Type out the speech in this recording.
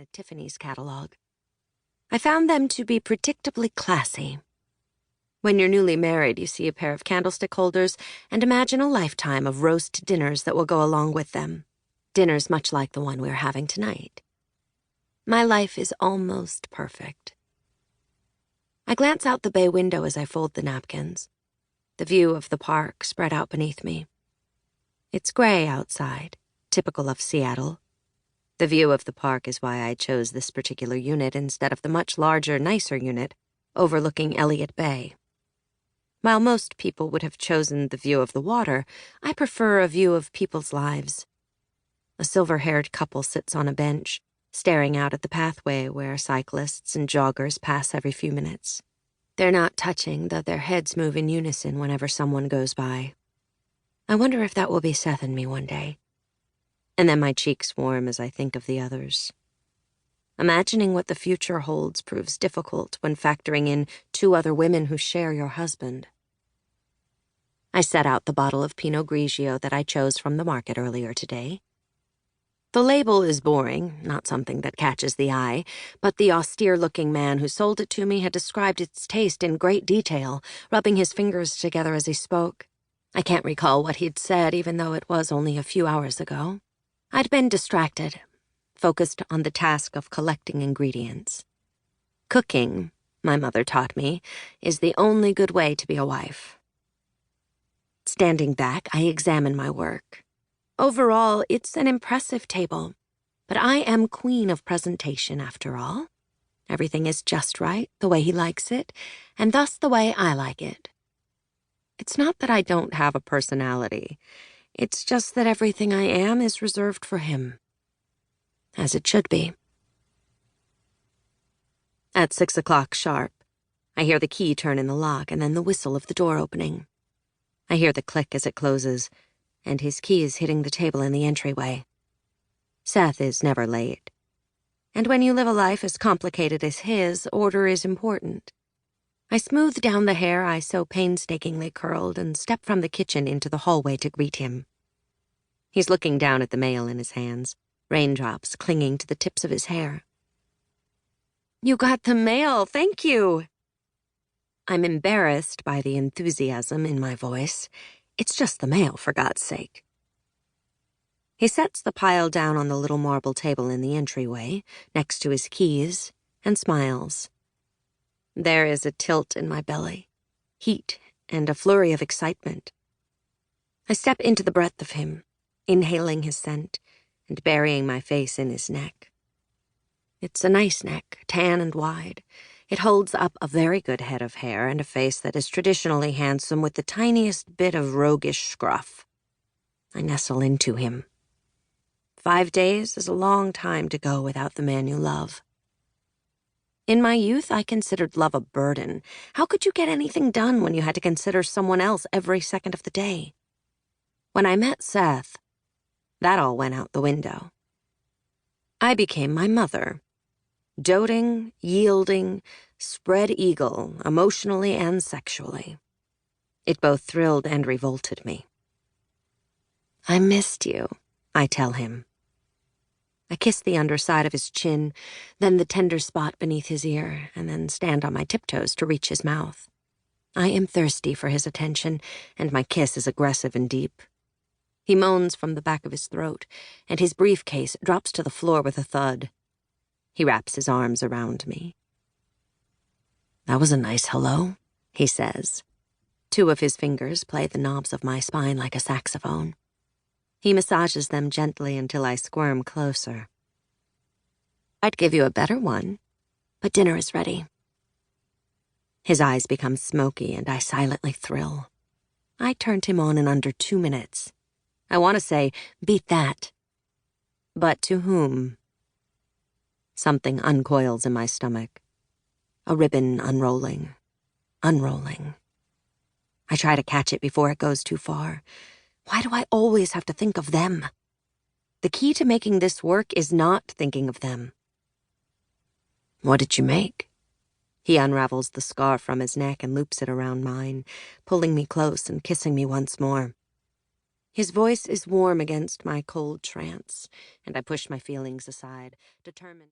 a Tiffany's catalog. I found them to be predictably classy. When you're newly married, you see a pair of candlestick holders and imagine a lifetime of roast dinners that will go along with them. Dinners much like the one we're having tonight. My life is almost perfect. I glance out the bay window as I fold the napkins. The view of the park spread out beneath me. It's gray outside, typical of Seattle. The view of the park is why I chose this particular unit instead of the much larger, nicer unit overlooking Elliott Bay. While most people would have chosen the view of the water, I prefer a view of people's lives. A silver-haired couple sits on a bench, staring out at the pathway where cyclists and joggers pass every few minutes. They're not touching, though their heads move in unison whenever someone goes by. I wonder if that will be Seth and me one day. And then my cheeks warm as I think of the others. Imagining what the future holds proves difficult when factoring in 2 other women who share your husband. I set out the bottle of Pinot Grigio that I chose from the market earlier today. The label is boring, not something that catches the eye, but the austere-looking man who sold it to me had described its taste in great detail, rubbing his fingers together as he spoke. I can't recall what he'd said, even though it was only a few hours ago. I'd been distracted, focused on the task of collecting ingredients. Cooking, my mother taught me, is the only good way to be a wife. Standing back, I examine my work. Overall, it's an impressive table, but I am queen of presentation after all. Everything is just right, the way he likes it, and thus the way I like it. It's not that I don't have a personality. It's just that everything I am is reserved for him. As it should be. At 6 o'clock sharp, I hear the key turn in the lock and then the whistle of the door opening. I hear the click as it closes, and his keys hitting the table in the entryway. Seth is never late. And when you live a life as complicated as his, order is important. I smooth down the hair I so painstakingly curled and step from the kitchen into the hallway to greet him. He's looking down at the mail in his hands, raindrops clinging to the tips of his hair. "You got the mail, thank you!" I'm embarrassed by the enthusiasm in my voice. It's just the mail, for God's sake. He sets the pile down on the little marble table in the entryway, next to his keys, and smiles. There is a tilt in my belly, heat, and a flurry of excitement. I step into the breath of him, inhaling his scent, and burying my face in his neck. It's a nice neck, tan and wide. It holds up a very good head of hair and a face that is traditionally handsome with the tiniest bit of roguish scruff. I nestle into him. 5 days is a long time to go without the man you love. In my youth, I considered love a burden. How could you get anything done when you had to consider someone else every second of the day? When I met Seth, that all went out the window. I became my mother. Doting, yielding, spread eagle, emotionally and sexually. It both thrilled and revolted me. "I missed you," I tell him. I kiss the underside of his chin, then the tender spot beneath his ear, and then stand on my tiptoes to reach his mouth. I am thirsty for his attention, and my kiss is aggressive and deep. He moans from the back of his throat, and his briefcase drops to the floor with a thud. He wraps his arms around me. "That was a nice hello," he says. 2 of his fingers play the knobs of my spine like a saxophone. He massages them gently until I squirm closer. "I'd give you a better one, but dinner is ready." His eyes become smoky and I silently thrill. I turned him on in under 2 minutes. I want to say, beat that. But to whom? Something uncoils in my stomach. A ribbon unrolling. Unrolling. I try to catch it before it goes too far. Why do I always have to think of them? The key to making this work is not thinking of them. "What did you make?" He unravels the scarf from his neck and loops it around mine, pulling me close and kissing me once more. His voice is warm against my cold trance, and I push my feelings aside, determined.